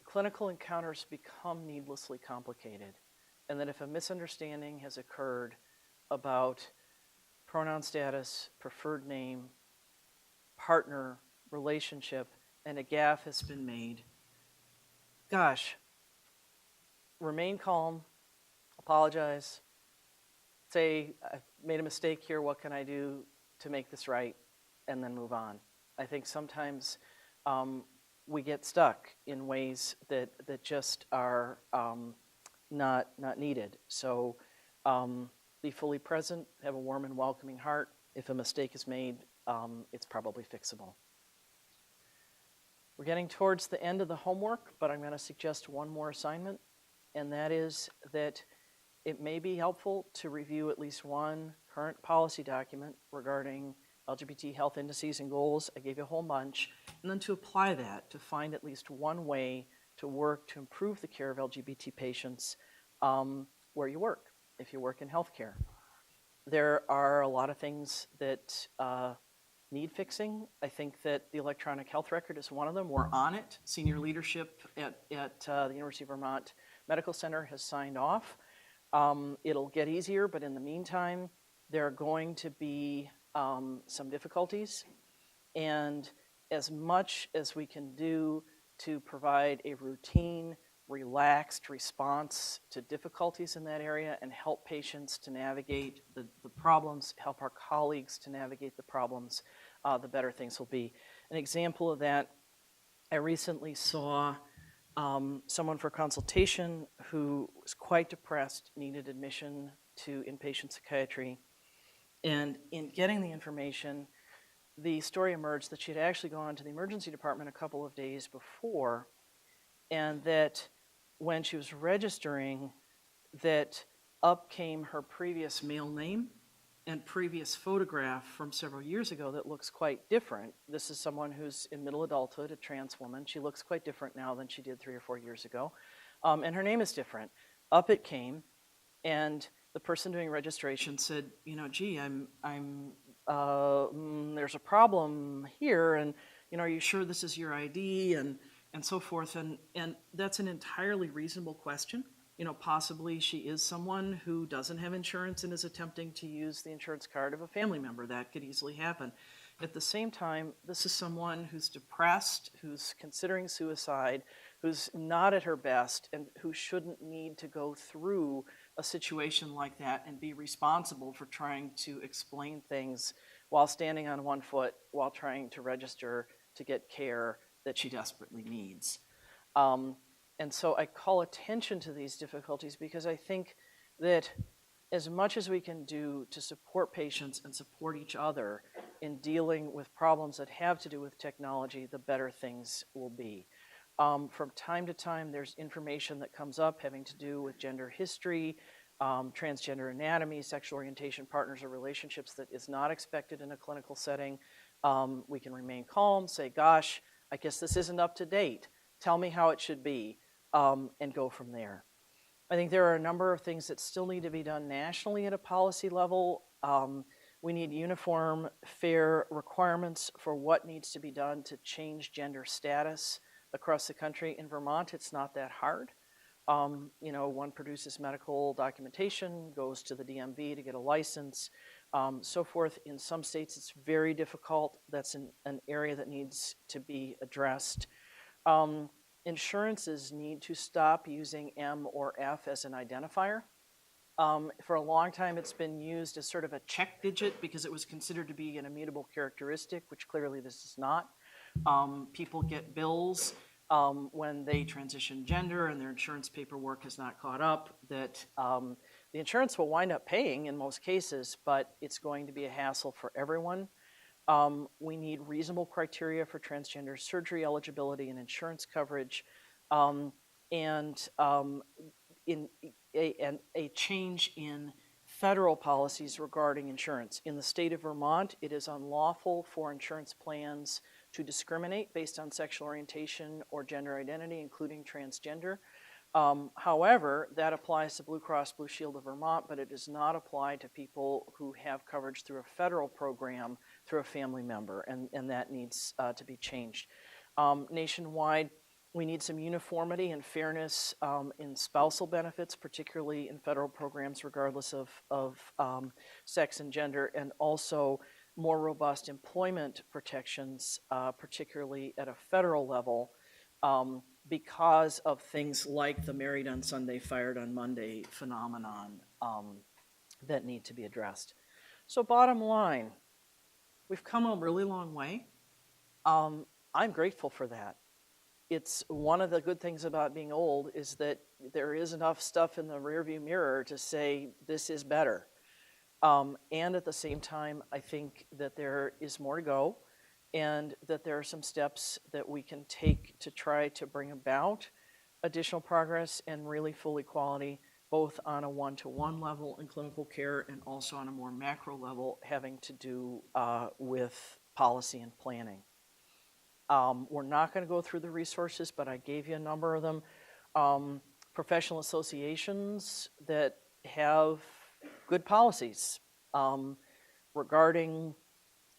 clinical encounters become needlessly complicated, and that if a misunderstanding has occurred about pronoun status, preferred name, partner, relationship, and a gaffe has been made, gosh, remain calm, apologize, say, I've made a mistake here, what can I do to make this right, and then move on. I think sometimes we get stuck in ways that just are not needed. So be fully present, have a warm and welcoming heart. If a mistake is made, it's probably fixable. We're getting towards the end of the homework, but I'm going to suggest one more assignment, and that is that it may be helpful to review at least one current policy document regarding LGBT health indices and goals. I gave you a whole bunch, and then to apply that to find at least one way to work to improve the care of LGBT patients where you work, if you work in healthcare. There are a lot of things that need fixing. I think that the electronic health record is one of them. We're on it. Senior leadership at the University of Vermont Medical Center has signed off. It'll get easier, but in the meantime, there are going to be some difficulties. And as much as we can do to provide a routine, relaxed response to difficulties in that area and help patients to navigate the problems, help our colleagues to navigate the problems, the better things will be. An example of that, I recently saw someone for consultation who was quite depressed, needed admission to inpatient psychiatry. And in getting the information, the story emerged that she had actually gone to the emergency department a couple of days before, and that when she was registering, that up came her previous male name and previous photograph from several years ago that looks quite different. This is someone who's in middle adulthood, a trans woman. She looks quite different now than she did 3 or 4 years ago. And her name is different. Up it came, and the person doing registration said, gee, there's a problem here, and are you sure this is your ID, and so forth, and that's an entirely reasonable question. Possibly she is someone who doesn't have insurance and is attempting to use the insurance card of a family member. That could easily happen. At the same time, this is someone who's depressed, who's considering suicide, who's not at her best, and who shouldn't need to go through a situation like that and be responsible for trying to explain things while standing on one foot, while trying to register to get care that she desperately needs. And so I call attention to these difficulties because I think that as much as we can do to support patients and support each other in dealing with problems that have to do with technology, the better things will be. From time to time, there's information that comes up having to do with gender history, transgender anatomy, sexual orientation, partners, or relationships that is not expected in a clinical setting. We can remain calm, say, gosh, I guess this isn't up to date. Tell me how it should be, and go from there. I think there are a number of things that still need to be done nationally at a policy level. We need uniform, fair requirements for what needs to be done to change gender status across the country. In Vermont, it's not that hard. One produces medical documentation, goes to the DMV to get a license, so forth. In some states, it's very difficult. That's an area that needs to be addressed. Insurances need to stop using M or F as an identifier. For a long time, it's been used as sort of a check digit because it was considered to be an immutable characteristic, which clearly this is not. People get bills when they transition gender and their insurance paperwork has not caught up that the insurance will wind up paying in most cases, but it's going to be a hassle for everyone. We need reasonable criteria for transgender surgery eligibility and insurance coverage, and a change in federal policies regarding insurance. In the state of Vermont, it is unlawful for insurance plans to discriminate based on sexual orientation or gender identity, including transgender. However, that applies to Blue Cross Blue Shield of Vermont, but it does not apply to people who have coverage through a federal program through a family member, and that needs to be changed. Nationwide, we need some uniformity and fairness in spousal benefits, particularly in federal programs, regardless of sex and gender, and also more robust employment protections, particularly at a federal level, because of things like the married on Sunday, fired on Monday phenomenon that need to be addressed. So bottom line, we've come a really long way. I'm grateful for that. It's one of the good things about being old is that there is enough stuff in the rearview mirror to say this is better. And at the same time, I think that there is more to go and that there are some steps that we can take to try to bring about additional progress and really full equality, both on a one-to-one level in clinical care and also on a more macro level having to do with policy and planning. We're not going to go through the resources, but I gave you a number of them. Professional associations that have good policies regarding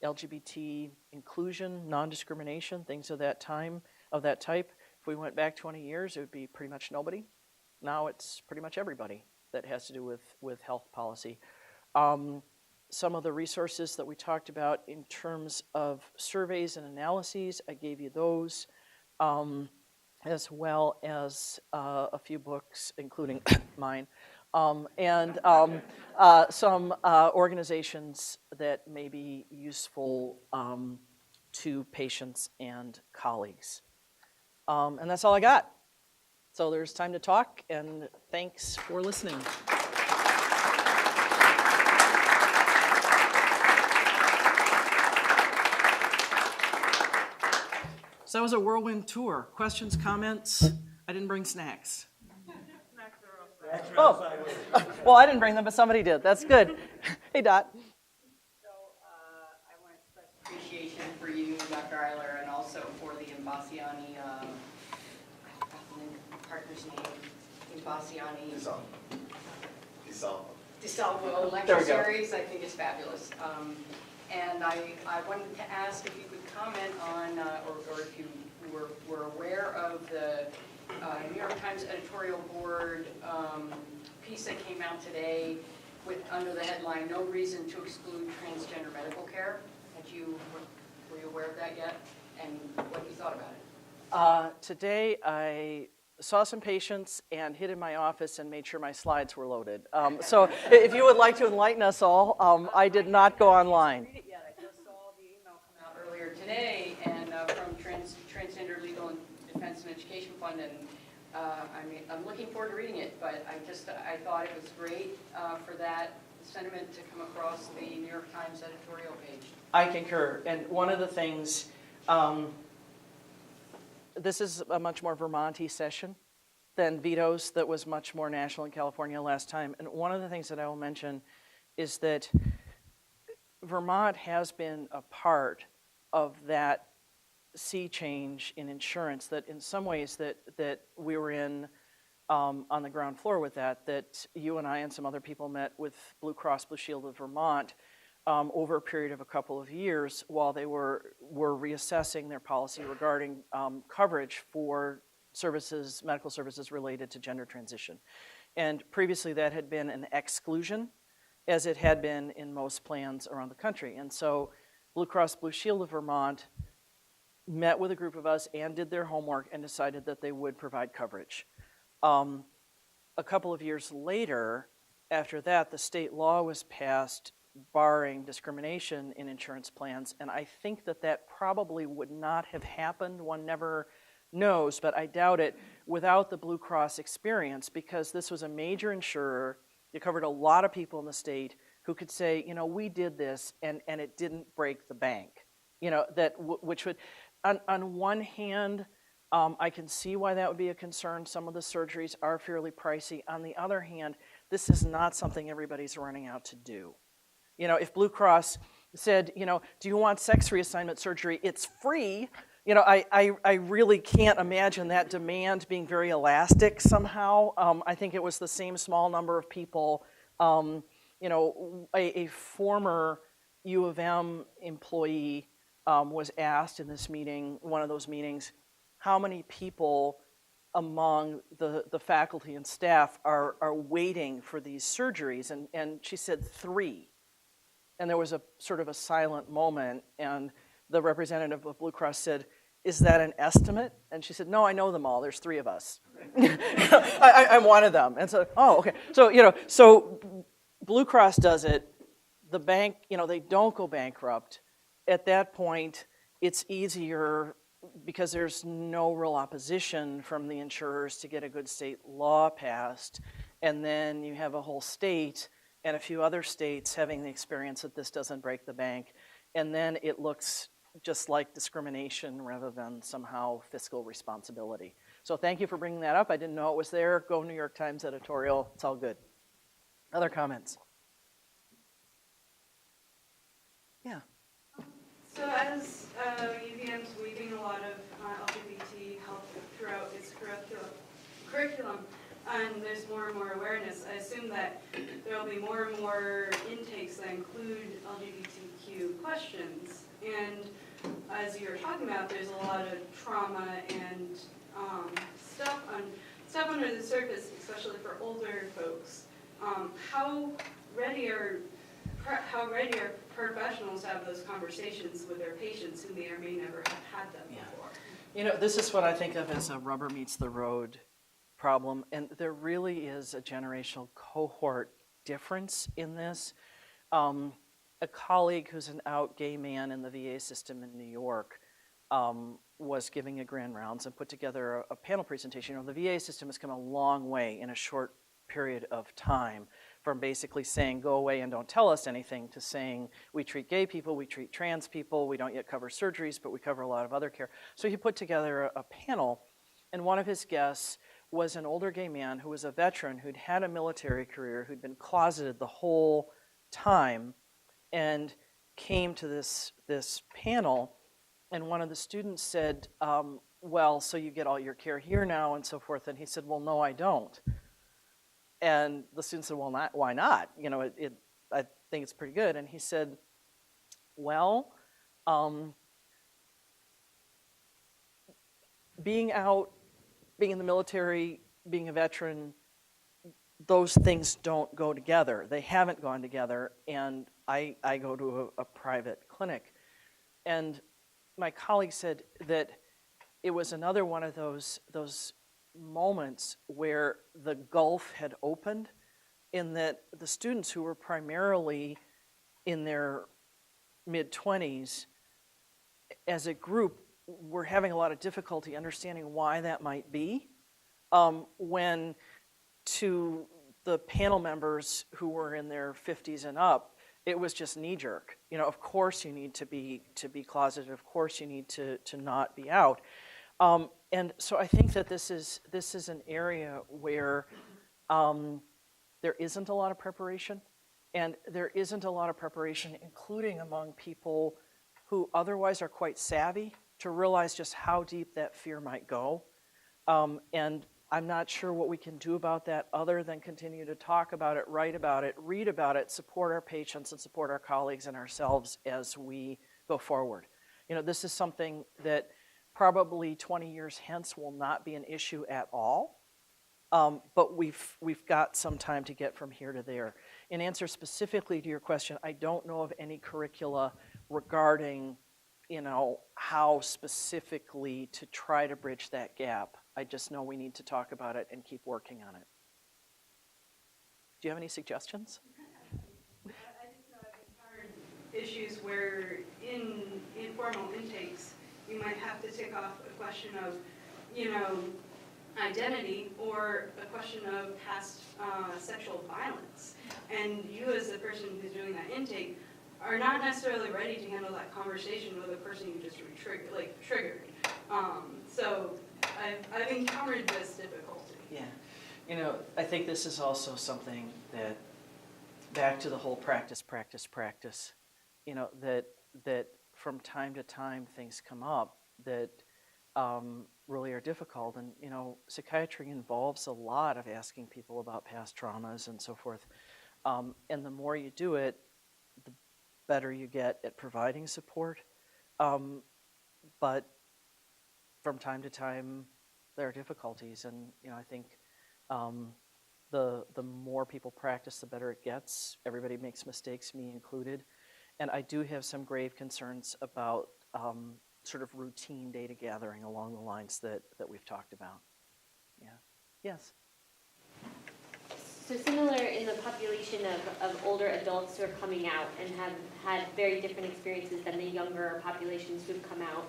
LGBT inclusion, non-discrimination, things of that type. If we went back 20 years, it would be pretty much nobody. Now it's pretty much everybody that has to do with health policy. Some of the resources that we talked about in terms of surveys and analyses, I gave you those, as well as a few books, including mine, and some organizations that may be useful to patients and colleagues. And that's all I got. So there's time to talk, and thanks for listening. So that was a whirlwind tour. Questions, comments? I didn't bring snacks. Oh, well, I didn't bring them, but somebody did. That's good. Hey, Dot. So I want to express appreciation for you, Dr. Eyler, and also for the Imbasciani, I forgot the name of the partner's name, Imbasciani. Salvo lecture series. I think it's fabulous. And I wanted to ask if you could comment on, or if you were aware of the New York Times editorial board piece that came out today with under the headline, "No Reason to Exclude Transgender Medical Care." Were you aware of that yet? And what you thought about it? Today I saw some patients and hid in my office and made sure my slides were loaded. So if you would like to enlighten us all, I did not go online. I just saw the email come out earlier today, and from Transgender Legal and Defense and Education Fund, and I'm looking forward to reading it. But I thought it was great for that sentiment to come across the New York Times editorial page. I concur, and one of the things. This is a much more Vermont-y session than Vito's that was much more national in California last time. And one of the things that I will mention is that Vermont has been a part of that sea change in insurance that in some ways that we were in on the ground floor with that you and I and some other people met with Blue Cross Blue Shield of Vermont over a period of a couple of years while they were reassessing their policy regarding coverage for services, medical services related to gender transition. And previously that had been an exclusion, as it had been in most plans around the country. And so Blue Cross Blue Shield of Vermont met with a group of us and did their homework and decided that they would provide coverage. A couple of years later, after that, the state law was passed barring discrimination in insurance plans, and I think that that probably would not have happened. One never knows, but I doubt it, without the Blue Cross experience, because this was a major insurer. It covered a lot of people in the state who could say, you know, we did this, and it didn't break the bank. You know, which would, on one hand, I can see why that would be a concern. Some of the surgeries are fairly pricey. On the other hand, this is not something everybody's running out to do. You know, if Blue Cross said, you know, do you want sex reassignment surgery? It's free. You know, I really can't imagine that demand being very elastic somehow. I think it was the same small number of people. You know, a former U of M employee was asked in this meeting, one of those meetings, how many people among the faculty and staff are waiting for these surgeries, and she said 3. And there was a sort of a silent moment, and the representative of Blue Cross said, is that an estimate? And she said, no, I know them all, there's 3 of us. I'm one of them. And so, oh, okay. So, you know, so Blue Cross does it, the bank, you know, they don't go bankrupt. At that point, it's easier because there's no real opposition from the insurers to get a good state law passed. And then you have a whole state and a few other states having the experience that this doesn't break the bank. And then it looks just like discrimination rather than somehow fiscal responsibility. So thank you for bringing that up. I didn't know it was there. Go New York Times editorial. It's all good. Other comments? Yeah. So as UVM's weaving a lot of LGBT health throughout its curriculum, and there's more and more awareness, I assume that there will be more and more intakes that include LGBTQ questions. And as you're talking about, there's a lot of trauma and stuff under the surface, especially for older folks. How ready are professionals to have those conversations with their patients who may or may never have had them before? You know, this is what I think of as a rubber meets the road problem, and there really is a generational cohort difference in this. A colleague who's an out gay man in the VA system in New York was giving a grand rounds and put together a panel presentation. You know, the VA system has come a long way in a short period of time, from basically saying go away and don't tell us anything to saying we treat gay people, we treat trans people, we don't yet cover surgeries, but we cover a lot of other care. So he put together a panel, and one of his guests was an older gay man who was a veteran who'd had a military career, who'd been closeted the whole time, and came to this panel, and one of the students said, well, so you get all your care here now and so forth, and he said, well, no, I don't. And the student said, well, why not? You know, I think it's pretty good. And he said, well, being out, being in the military, being a veteran, those things don't go together. They haven't gone together, and I go to a private clinic. And my colleague said that it was another one of those moments where the gulf had opened, in that the students who were primarily in their mid-20s, as a group, were having a lot of difficulty understanding why that might be, when to the panel members who were in their 50s and up, it was just knee-jerk. You know, of course you need to be closeted. Of course you need to not be out. And so I think that this is an area where there isn't a lot of preparation, and there isn't a lot of preparation, including among people who otherwise are quite savvy, to realize just how deep that fear might go. And I'm not sure what we can do about that other than continue to talk about it, write about it, read about it, support our patients and support our colleagues and ourselves as we go forward. You know, this is something that probably 20 years hence will not be an issue at all, but we've got some time to get from here to there. In answer specifically to your question, I don't know of any curricula regarding, you know, how specifically to try to bridge that gap. I just know we need to talk about it and keep working on it. Do you have any suggestions? I just know I've encountered issues where in informal intakes, you might have to tick off a question of, identity or a question of past sexual violence. And you as the person who's doing that intake are not necessarily ready to handle that conversation with a person you just triggered. So I've encountered this difficulty. Yeah. I think this is also something that, back to the whole practice, that from time to time things come up that really are difficult. And, psychiatry involves a lot of asking people about past traumas and so forth. And the more you do it, the better you get at providing support. But from time to time, there are difficulties. And, I think the more people practice, the better it gets. Everybody makes mistakes, me included. And I do have some grave concerns about sort of routine data gathering along the lines that we've talked about. Yeah. Yes? So similar in the population of older adults who are coming out and have had very different experiences than the younger populations who've come out.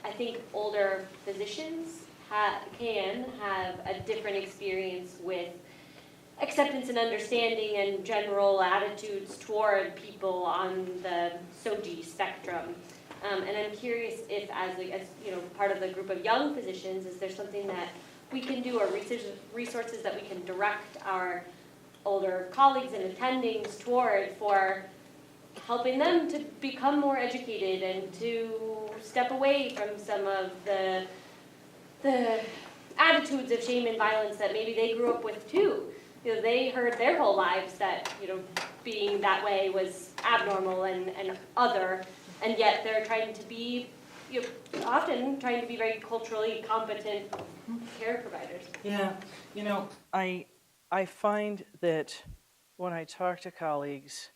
I think older physicians can have a different experience with acceptance and understanding and general attitudes toward people on the SOGI spectrum. And I'm curious if, as part of the group of young physicians, is there something that we can do, or resources that we can direct our older colleagues and attendings toward for helping them to become more educated and to step away from some of the attitudes of shame and violence that maybe they grew up with too. They heard their whole lives that, being that way was abnormal and other, and yet they're trying to be, often trying to be very culturally competent care providers. Yeah, I find that when I talk to colleagues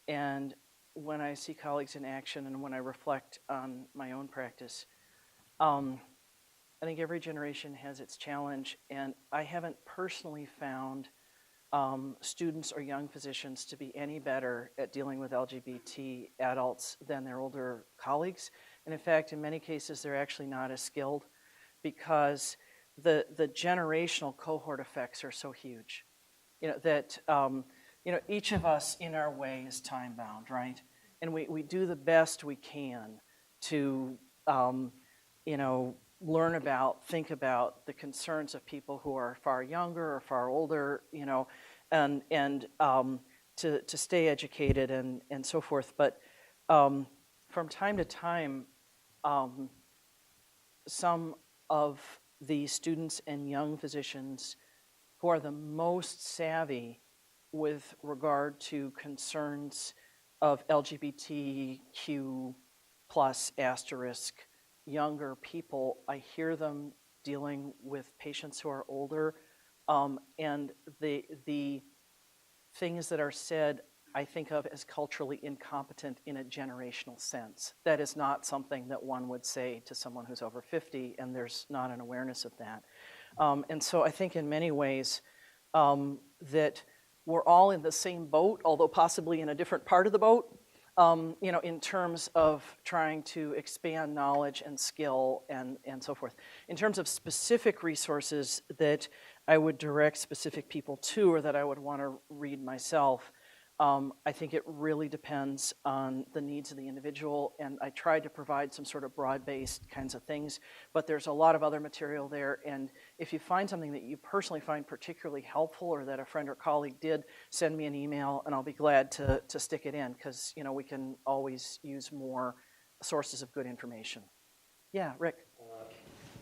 and when I see colleagues in action and when I reflect on my own practice, I think every generation has its challenge, and I haven't personally found students or young physicians to be any better at dealing with LGBT adults than their older colleagues. And in fact, in many cases, they're actually not as skilled because the generational cohort effects are so huge. That each of us in our way is time bound, right? And we do the best we can to learn about, think about the concerns of people who are far younger or far older, and to stay educated and so forth. But from time to time, some of the students and young physicians who are the most savvy with regard to concerns of LGBTQ plus asterisk younger people, I hear them dealing with patients who are older, and the things that are said I think of as culturally incompetent in a generational sense. That is not something that one would say to someone who's over 50, and there's not an awareness of that. And so I think in many ways that we're all in the same boat, although possibly in a different part of the boat, in terms of trying to expand knowledge and skill and so forth. In terms of specific resources that I would direct specific people to or that I would want to read myself, I think it really depends on the needs of the individual, and I tried to provide some sort of broad-based kinds of things, but there's a lot of other material there, and if you find something that you personally find particularly helpful or that a friend or colleague did, send me an email and I'll be glad to stick it in, because we can always use more sources of good information. Yeah, Rick?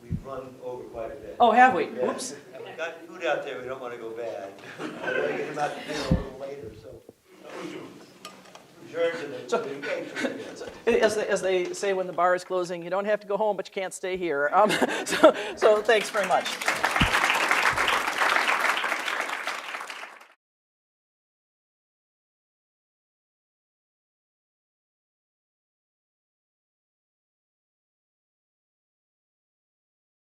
We've run over quite a bit. Oh, have we? Yeah. Oops. And we've got food out there, we don't want to go bad. I want to get him out to dinner a little later, so. As they say when the bar is closing, you don't have to go home, but you can't stay here. So thanks very much.